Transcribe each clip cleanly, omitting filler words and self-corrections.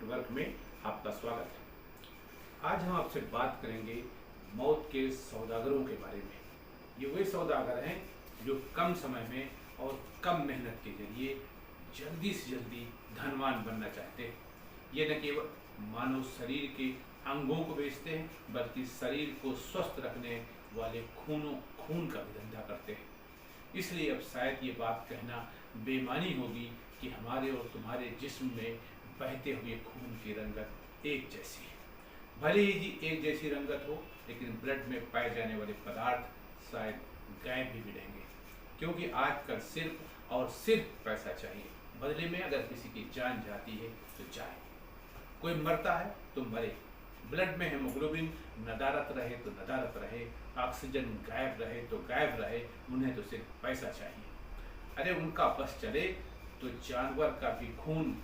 Network में आपका स्वागत है। आज हम आपसे बात करेंगे मौत के सौदागरों के बारे में। ये वे सौदागर हैं जो कम समय में और कम मेहनत के जरिए जल्दी से जल्दी धनवान बनना चाहते हैं। ये न केवल मानव शरीर के अंगों को बेचते हैं बल्कि शरीर को स्वस्थ रखने वाले खून का भी धंधा करते हैं। इसलिए अब शायद ये बात कहना बेईमानी होगी कि हमारे और तुम्हारे जिस्म में बहते हुए खून की रंगत एक जैसी है। भले ही जी एक जैसी रंगत हो, लेकिन ब्लड में पाए जाने वाले पदार्थ शायद गायब भी मिलेंगे, क्योंकि आजकल सिर्फ और सिर्फ पैसा चाहिए। बदले में अगर किसी की जान जाती है तो जाए, कोई मरता है तो मरे। ब्लड में हेमोग्लोबिन नदारत रहे तो नदारत रहे, ऑक्सीजन गायब रहे तो गायब रहे, उन्हें तो सिर्फ पैसा चाहिए। अरे उनका बस चले तो जानवर का भी खून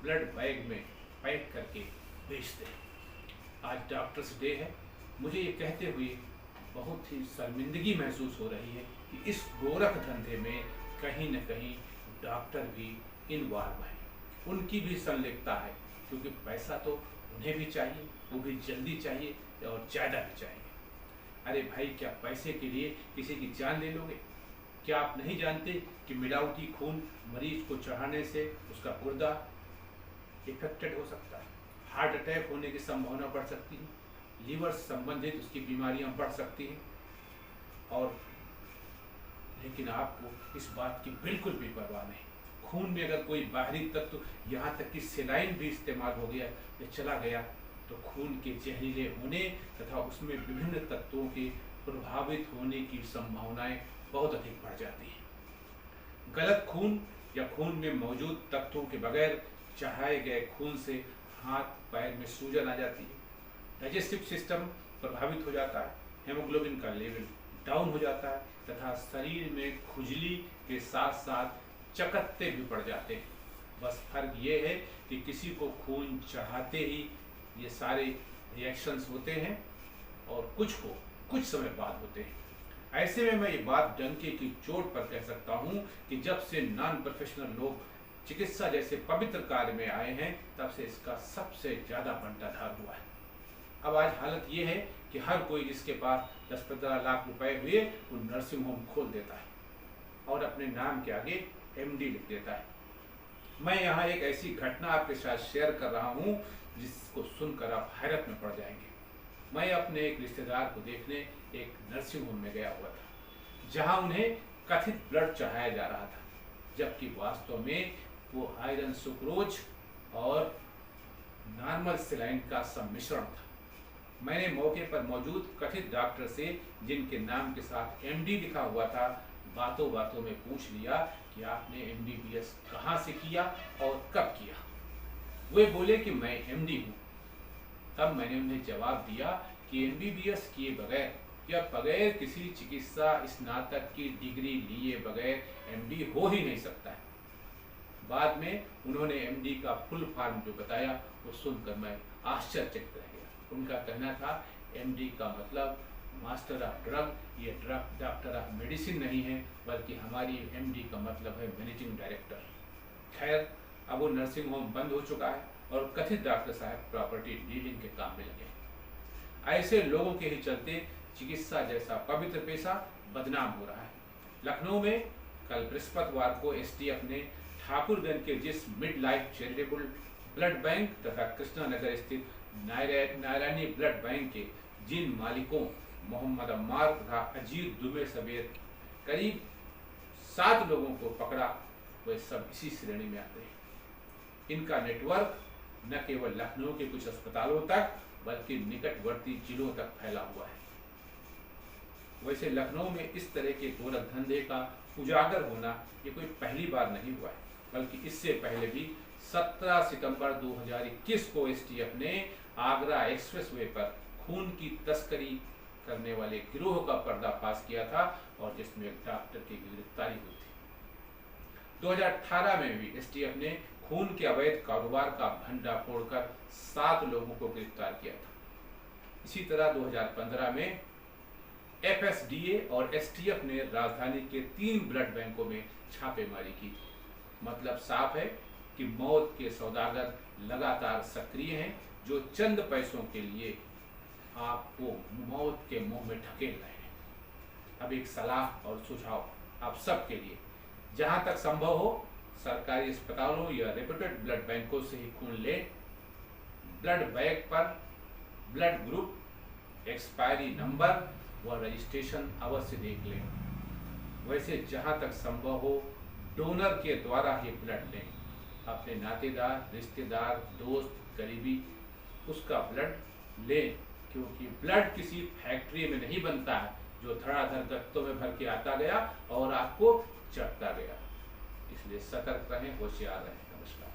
ब्लड बैग में पैक करके बेचते हैं। आज डॉक्टर्स डे है। मुझे ये कहते हुए बहुत ही शर्मिंदगी महसूस हो रही है कि इस गोरख धंधे में कहीं न कहीं डॉक्टर भी इन्वॉल्व हैं। उनकी भी संलिप्तता है, क्योंकि पैसा तो उन्हें भी चाहिए, वो भी जल्दी चाहिए और ज़्यादा भी चाहिए। अरे भाई, क्या पैसे के लिए किसी की जान ले लोगे? क्या आप नहीं जानते कि मिलावटी खून मरीज को चढ़ाने से उसका गुर्दा इफेक्टेड हो सकता है, हार्ट अटैक होने की संभावना बढ़ सकती है, लीवर संबंधित उसकी बीमारियां बढ़ सकती हैं। और लेकिन आपको इस बात की बिल्कुल भी परवाह नहीं। खून में अगर कोई बाहरी तत्व, यहाँ तक कि सेलाइन भी इस्तेमाल हो गया या चला गया, तो खून के जहरीले होने तथा उसमें विभिन्न तत्वों के प्रभावित होने की संभावनाएं बहुत अधिक बढ़ जाती हैं। गलत खून या खून में मौजूद तत्वों के बगैर चढ़ाए गए खून से हाथ पैर में सूजन आ जाती है, डाइजेस्टिव सिस्टम प्रभावित हो जाता है, हेमोग्लोबिन का लेवल डाउन हो जाता है तथा शरीर में खुजली के साथ साथ चकत्ते भी पड़ जाते हैं। बस फर्क ये है कि किसी को खून चढ़ाते ही ये सारे रिएक्शंस होते हैं और कुछ को कुछ समय बाद होते हैं। ऐसे में मैं ये बात डंके की चोट पर कह सकता हूँ कि जब से नॉन प्रोफेशनल लोग चिकित्सा जैसे पवित्र कार्य में आए हैं, तब से इसका सबसे ज़्यादा बंटाधार हुआ है। अब आज हालत ये है कि हर कोई जिसके पास 10-15 लाख रुपए हुए वो नर्सिंग होम खोल देता है और अपने नाम के आगे MD लिख देता है। मैं यहाँ एक ऐसी घटना आपके साथ शेयर कर रहा हूँ जिसको सुनकर आप हैरत में पड़ जाएंगे। मैं अपने एक रिश्तेदार को देखने एक नर्सिंग होम में गया हुआ था, जहाँ उन्हें कथित ब्लड चढ़ाया जा रहा था, जबकि वास्तव में वो आयरन सुक्रोज और नॉर्मल सेलाइन का सम्मिश्रण था। मैंने मौके पर मौजूद कथित डॉक्टर से, जिनके नाम के साथ MD लिखा हुआ था, बातों बातों में पूछ लिया कि आपने MBBS कहाँ से किया और कब किया। वे बोले कि मैं MD हूँ। तब मैंने उन्हें जवाब दिया कि MBBS किए बगैर या बगैर किसी चिकित्सा स्नातक की डिग्री लिए बगैर MD हो ही नहीं सकता है। बाद में उन्होंने MD का फुल फॉर्म जो बताया, वो सुनकर मैं आश्चर्यचकित रह गया। उनका कहना था MD का मतलब मास्टर ऑफ ड्रग, ये ड्रग डॉक्टर ऑफ मेडिसिन नहीं है, बल्कि हमारी MD का मतलब है मैनेजिंग डायरेक्टर। खैर, अब वो नर्सिंग होम बंद हो चुका है और कथित डॉक्टर साहब प्रॉपर्टी डीलिंग के काम में लगे। ऐसे लोगों के ही चलते चिकित्सा जैसा पवित्र पेशा बदनाम हो रहा है। लखनऊ में कल बृहस्पतिवार को STF ने ठाकुरगंज के जिस mid life charitable blood bank तथा कृष्णा नगर स्थित नारायणी ब्लड बैंक के जिन मालिकों मोहम्मद अम्मार तथा अजीत दुबे समेत करीब 7 लोगों को पकड़ा, वे सब इसी श्रेणी में आते हैं। इनका नेटवर्क न केवल लखनऊ के कुछ अस्पतालों तक बल्कि निकटवर्ती जिलों तक फैला हुआ है। वैसे लखनऊ में इस तरह के गोरख धंधे का उजागर होना ये कोई पहली बार नहीं हुआ है, बल्कि इससे पहले भी 17 सितंबर 2021 को STF ने आगरा एक्सप्रेसवे पर खून की तस्करी करने वाले गिरोह का पर्दाफाश किया था और जिसमें एक डॉक्टर की गिरफ्तारी हुई थी। 2018 में भी STF ने खून के अवैध कारोबार का भंडा फोड़कर 7 लोगों को गिरफ्तार किया था। इसी तरह 2015 में FSDA और STF ने राजधानी के 3 ब्लड बैंकों में छापेमारी की। मतलब साफ है कि मौत के सौदागर लगातार सक्रिय हैं, जो चंद पैसों के लिए आपको मौत के मुंह में ढकेल रहे हैं। अब एक सलाह और सुझाव आप सबके लिए, जहां तक संभव हो सरकारी अस्पतालों या रेप्यूटेड ब्लड बैंकों से ही खून लें। ब्लड बैंक पर ब्लड ग्रुप, एक्सपायरी नंबर व रजिस्ट्रेशन अवश्य देख लें। वैसे जहां तक संभव हो डोनर के द्वारा ही ब्लड लें। अपने नातेदार, रिश्तेदार, दोस्त, करीबी उसका ब्लड लें, क्योंकि ब्लड किसी फैक्ट्री में नहीं बनता है जो धड़ाधड़ गत्तों में भर के आता गया और आपको चढ़ता गया। इसलिए सतर्क रहें, होशियार रहें। नमस्कार।